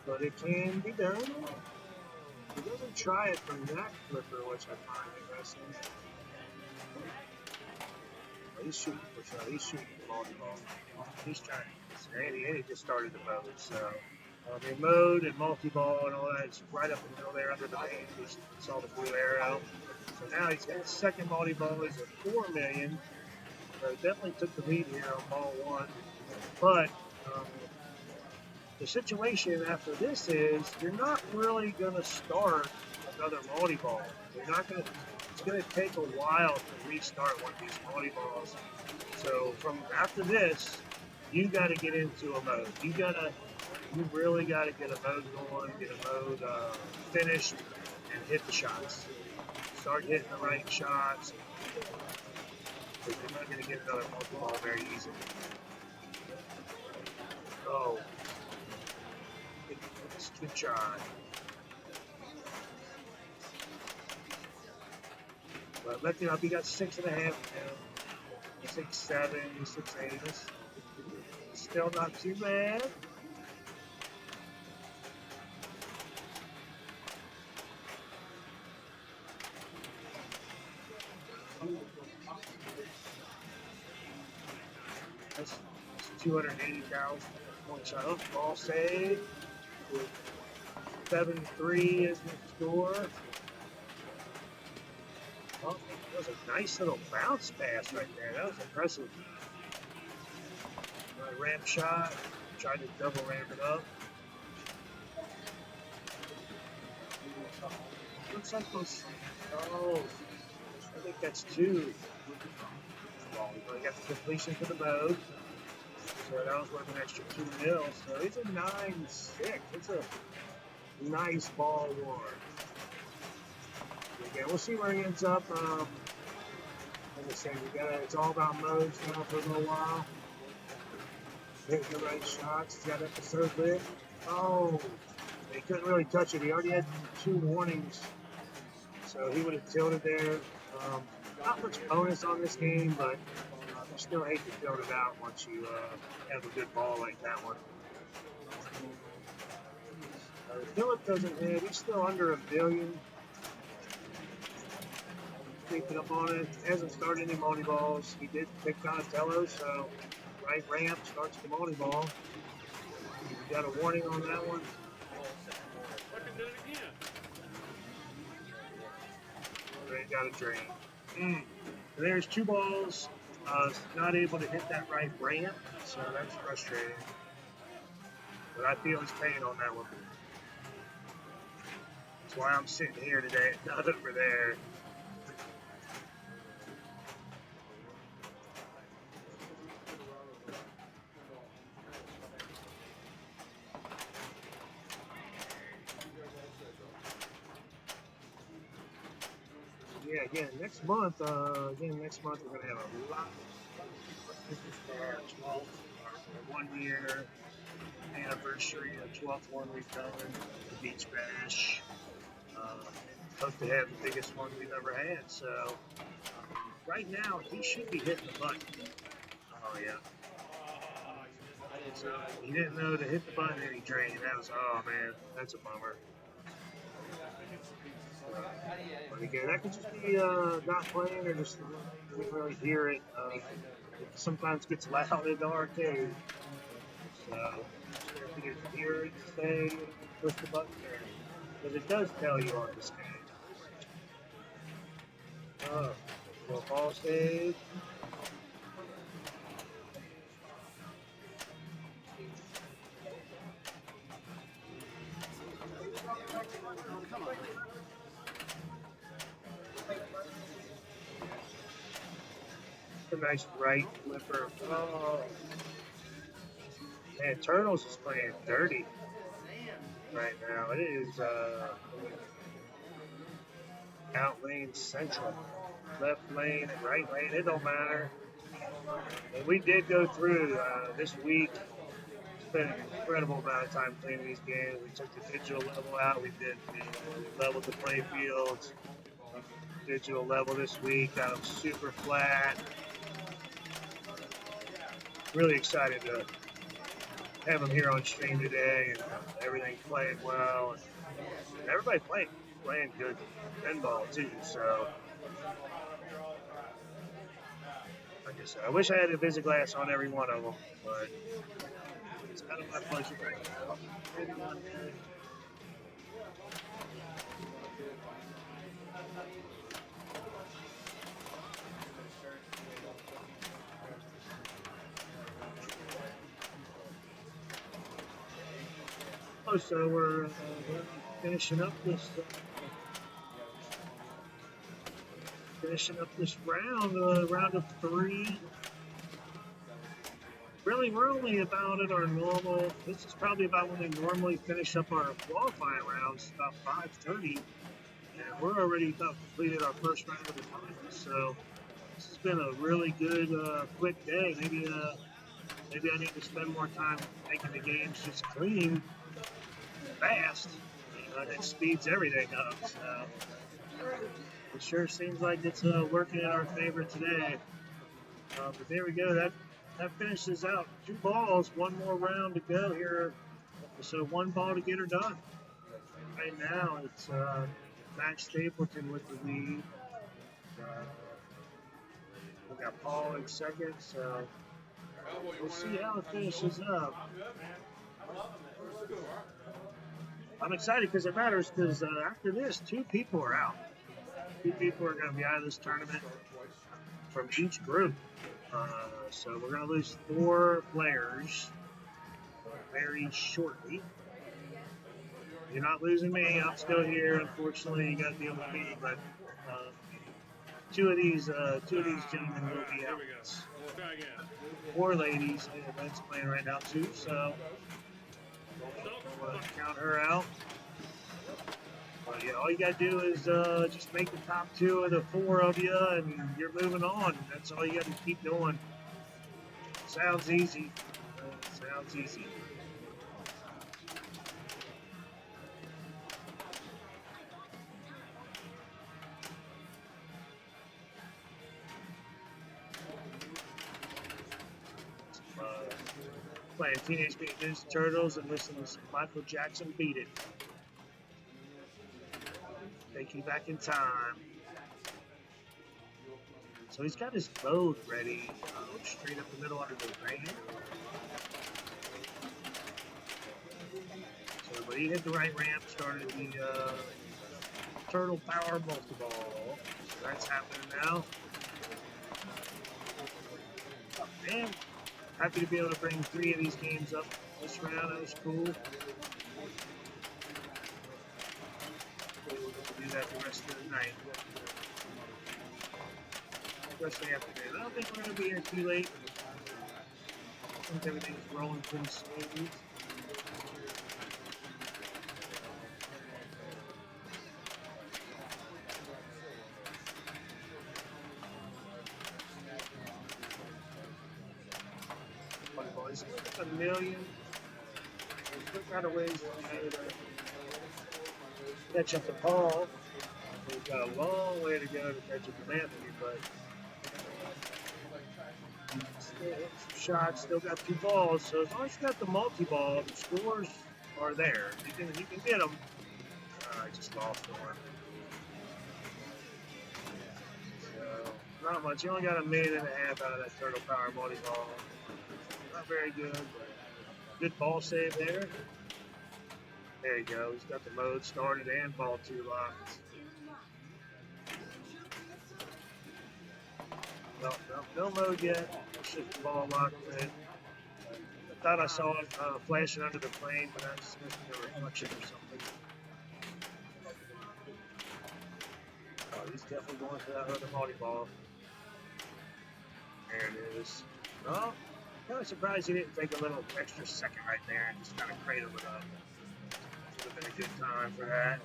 But it can be done. He doesn't try it from that flipper, which I find interesting. Well, he's shooting for sure. He's shooting the multi-ball. He's trying. And he just started the mode. So the mode and multi-ball and all that is right up in the middle there under the band. We saw the blue arrow. So now he's got his second multi-ball. He's at 4 million. So he definitely took the lead here on ball 1. But the situation after this is you're not really going to start another multi-ball. It's going to take a while to restart one of these multi-balls. So from after this, you got to get into a mode. You really got to get a mode going, get a mode finished, and hit the shots. Start hitting the right shots. Because you're not going to get another multi-ball very easily. Oh. Good try. But let you know, he got 6.5 now. 6.7, 6.8. Still not too bad. That's 280,000 point shot. Oh, ball save. 7-3 is the score. Oh, that was a nice little bounce pass right there. That was impressive. Ramp shot. Tried to double ramp it up. Looks like those. Oh, I think that's 2. We got the completion for the mode. So that was worth an extra 2 mil. So it's a 9-6. Nice ball war. Again, we'll see where he ends up. Like I said, it's all about modes now for a little while. Hitting the right shots. He's got episode lit. Oh, he couldn't really touch it. He already had 2 warnings, so he would have tilted there. Not much bonus on this game, but you still hate to tilt it out once you have a good ball like that one. Phillip doesn't hit. He's still under $1 billion. Creeping up on it. Hasn't started any multi balls. He did pick Donatello, so right ramp starts the multi ball. You got a warning on that one. Fucking did it again. Right, got a drain. There's 2 balls. Not able to hit that right ramp, so that's frustrating. But I feel his pain on that one. That's why I'm sitting here today, not over there. Yeah, again, next month we're gonna have a lot. This is our 12th, our 1 year anniversary, the 12th one we've done, the Beach Bash. Hope to have the biggest one we've ever had. So right now he should be hitting the button. Oh yeah. So he didn't know to hit the button and he drained. That was, oh man, that's a bummer. But again, that could just be not playing or just didn't really hear it. It sometimes gets loud in the arcade. So if you can hear it, say, push the button there. Because it does tell you on this game. Little ball save. A nice right flipper. Oh. Man, Turtles is playing dirty right now. It is out lane central. Left lane and right lane, it don't matter. And we did go through this week. Spent an incredible amount of time playing these games. We took the digital level out. We leveled the play fields. Digital level this week. Got them super flat. Really excited to have them here on stream today, and everything playing well. And everybody playing good pinball too. So, like I said, I wish I had a Visaglass on every one of them, but it's kind of my pleasure right now. Oh, so we're finishing up this round, round of 3. Really, we're only about at our normal. This is probably about when we normally finish up our qualifying rounds, about 5:30, and we're already about completed our first round of the finals. So this has been a really good, quick day. Maybe I need to spend more time making the games just clean, fast. It speeds everything up. So it sure seems like it's working in our favor today. But there we go. That finishes out 2 balls. 1 more round to go here. So 1 ball to get her done. Right now it's Max Stapleton with the lead. We got Paul in second. So we'll see how it finishes up. I'm excited because it matters because after this, 2 people are out. 2 people are going to be out of this tournament from each group. So we're going to lose 4 players very shortly. You're not losing me. I'm still here. Unfortunately, you got to deal with me. But 2 of these gentlemen will be out. Try again. 4 ladies. That's playing right now too. So we'll count her out. But yeah, all you gotta do is just make the top 2 of the 4 of you, and you're moving on. That's all you gotta keep doing. Sounds easy. Sounds easy. Playing Teenage Mutant Ninja Turtles and listening to some Michael Jackson Beat It. Take you back in time. So he's got his load ready, straight up the middle under the ramp. So, but he hit the right ramp, started the Turtle Power Multi-Ball. So that's happening now. Oh, man. Happy to be able to bring 3 of these games up this round. That was cool. We'll do that the rest of the night. Rest of the afternoon. I don't think we're going to be here too late. I think everything's rolling pretty smooth. He's still got a million. He's still got a ways to catch up to Paul. He's got a long way to go to catch up to Anthony, but still hit some shots, still got 2 balls. So as long as you got the multi-ball, the scores are there. You can get them. I just lost one. So not much. You only got 1.5 million out of that Turtle Power multi-ball. Not very good, but good ball save there. There you go. He's got the mode started and ball 2 locked. No mode yet. It's just the ball locked in. I thought I saw it flashing under the plane, but that's a reflection or something. Oh, he's definitely going for that other multi-ball. There it is. Oh. Kind of surprised he didn't take a little extra second right there and just kind of cradle it up. Would have been a good time for that.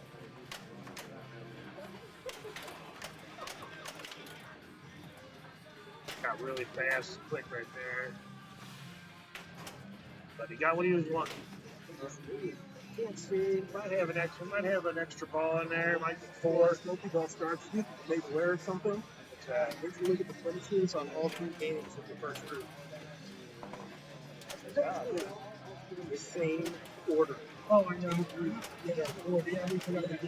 Got really fast, quick right there. But he got what he was wanting. Can't see. Might have an extra ball in there. Might be 4. Multi-ball starts. You may wear something. If you look at the finishes on all 3 games of the first group. In the same order. Oh, I know. Yeah, we forgot to do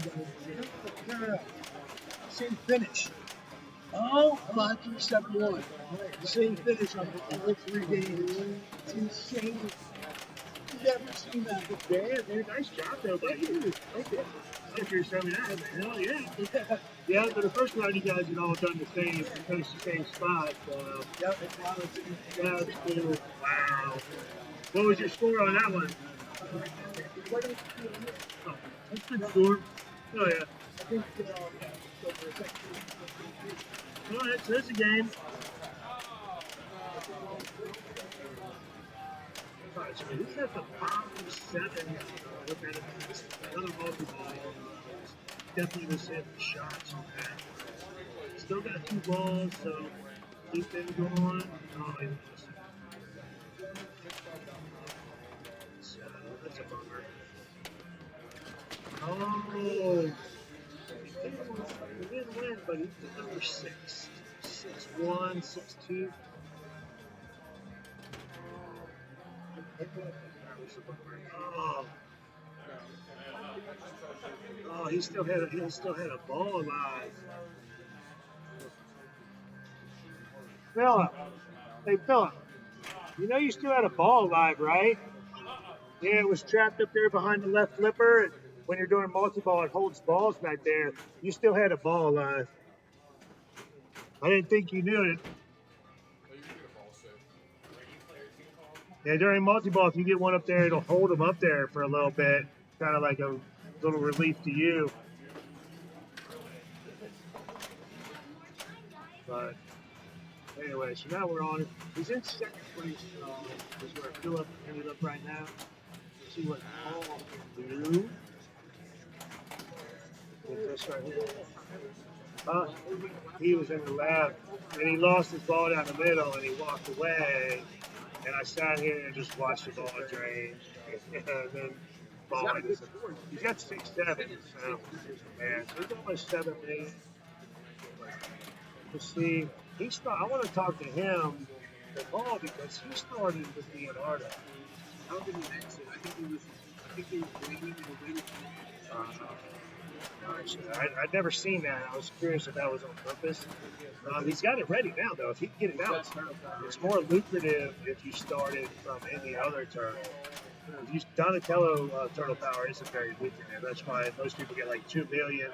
that. Same finish. Oh, 5, 3, 7, 1. The same finish on all 3 games. It's insane. Never seen that before. Yeah, dude, nice job though, buddy. Thank you. If you're 79, hell yeah. Yeah, but the first round you guys had all done the same, finished the same spot. So. Yep, it's a lot of things. Yeah, that's cool. Wow. What was your score on that one? Oh, that's a good score. Oh, yeah. I think, Well, that's a game. Alright, so he's at the bottom 7. Look at it. Another multi-ball. Definitely was hitting shots on that. Still got 2 balls, so keep them going. Oh, he lost. So that's a bummer. Oh, he didn't win, but he's number 6. 6-1, 6-2. Oh, he still had a ball alive. Philip, hey Philip, you know you still had a ball alive, right? Yeah, it was trapped up there behind the left flipper. And when you're doing multi-ball, it holds balls back there. You still had a ball alive. I didn't think you knew it. Yeah, during multi-ball, if you get one up there, it'll hold them up there for a little bit. Kind of like a little relief to you. But anyway, so now we're on it. He's in second place, is where Philip ended up right now. Let's see what Paul can do. Is this right here? He was in the lab and he lost his ball down the middle and he walked away. And I sat here and just watched the ball drain. And then ball went. He's got 6'7", so man, so he's almost 7'8". To see, I want to talk to him, the ball, because he started with Leonardo. How did he exit? I think he was waiting and waiting. I'd never seen that. I was curious if that was on purpose. He's got it ready now, though. If he can get it out, it's more lucrative if you started from any other turtle. Donatello turtle power isn't very lucrative. That's why most people get like 2 million.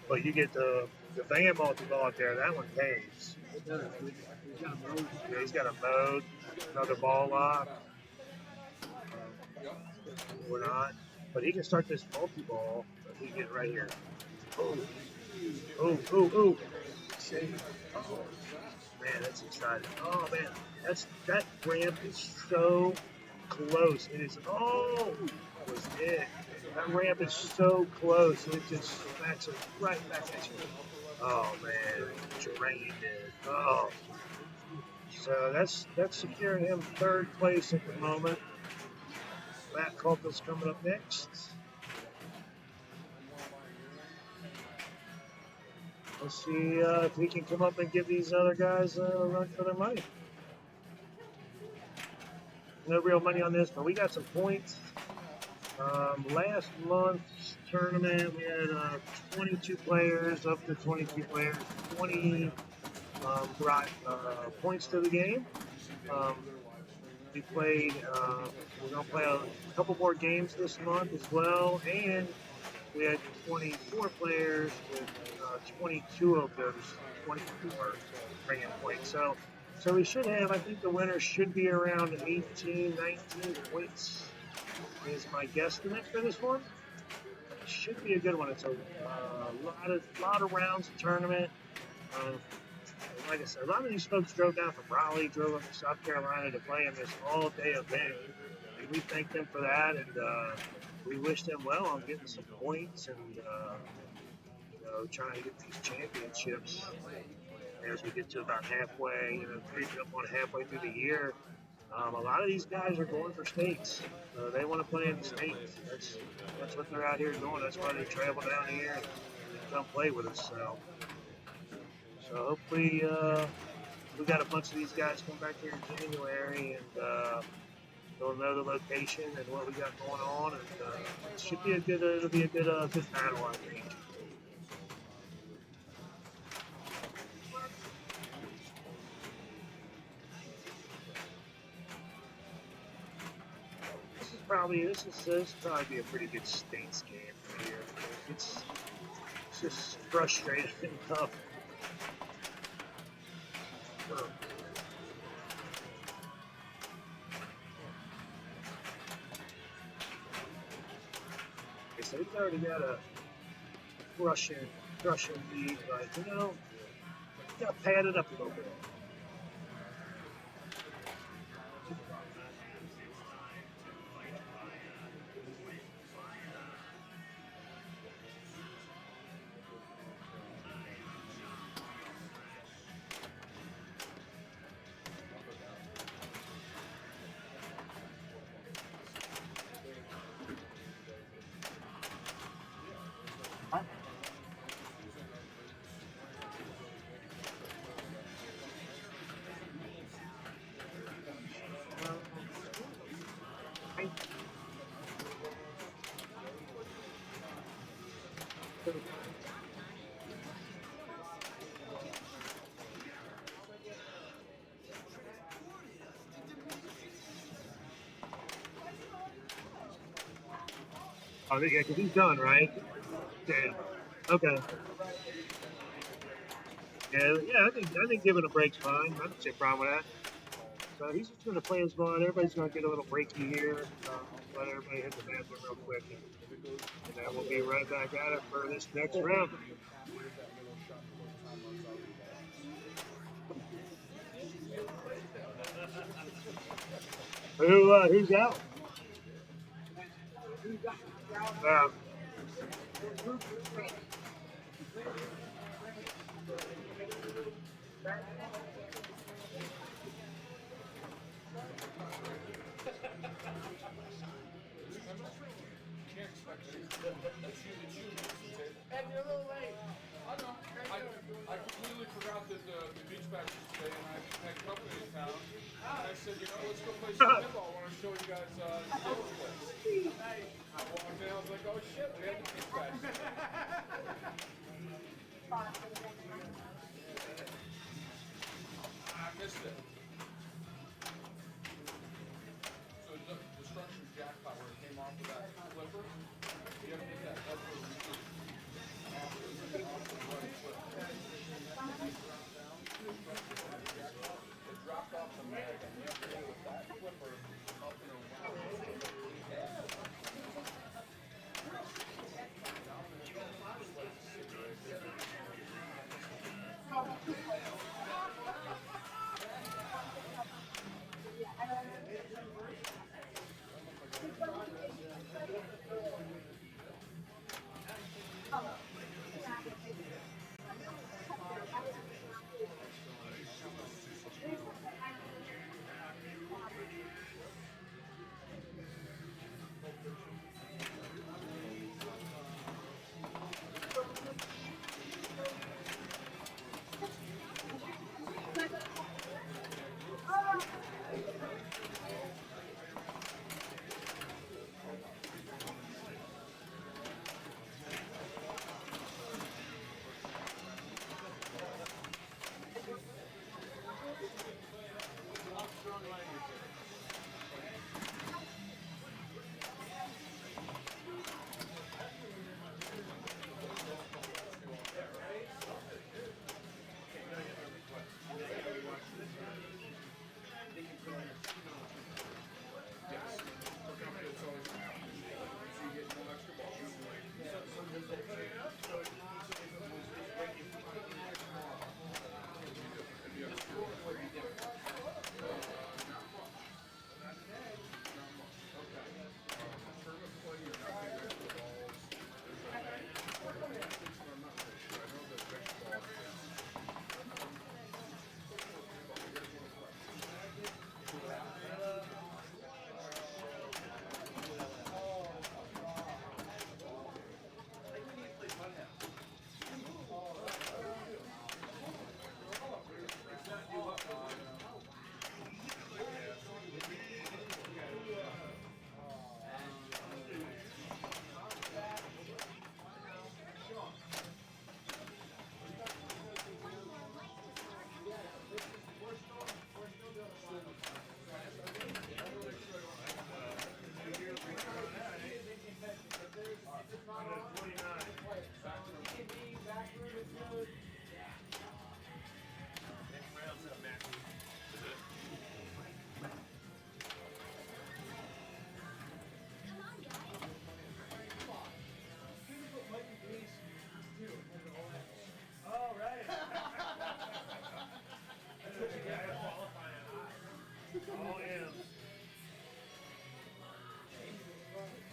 But you get the Van multi-ball out there. That one pays. Yeah, he's got a mode, another ball lock. Or not. But he can start this multi-ball if he get right here. Oh, oh. Man, that's exciting. Oh man, that ramp is so close. It is. Oh, that was it. That ramp is so close. It just smacks it right back at you. Oh man, drained it. Oh. So that's securing him third place at the moment. Matt Culp's coming up next. Let's see if he can come up and give these other guys a run for their money. No real money on this, but we got some points. Last month's tournament, we had 22 players, up to 22 players, 20 brought points to the game. We played, we're going to play a couple more games this month as well, and we had 24 players with 22 of those 24 bringing points. So we should have, I think the winner should be around 18, 19 points is my guesstimate for this one. It should be a good one. It's a lot of rounds of tournament. Like I said, a lot of these folks drove down from Raleigh, drove up to South Carolina to play in this all-day event. And we thank them for that, and we wish them well on getting some points and trying to get these championships as we get to about halfway, creeping up on halfway through the year. A lot of these guys are going for states. They want to play in the states. That's what they're out here doing. That's why they travel down here and come play with us. So hopefully we got a bunch of these guys come back here in January and they'll know the location and what we got going on. And it should be a good. It'll be a good battle, I think. This will probably be a pretty good states game here. It's just frustrating and tough. So he's already got a crushing lead, but got to pad it up a little bit. Oh, yeah, because he's done, right? Yeah. Okay. Yeah, I think giving a break's fine. I don't see a problem with that. So he's just going to play his ball. Everybody's going to get a little breaky here. Let everybody hit the bathroom real quick. And then we'll be right back at it for this next round. Who's out? Can't expect anything. It's you. And you're a little late. I know. I completely forgot that the beach bash was today, and I had company in town. And I said, let's go play some pinball. I want to show you guys the table place. I walked in, I was like, oh shit, we have the beach bash.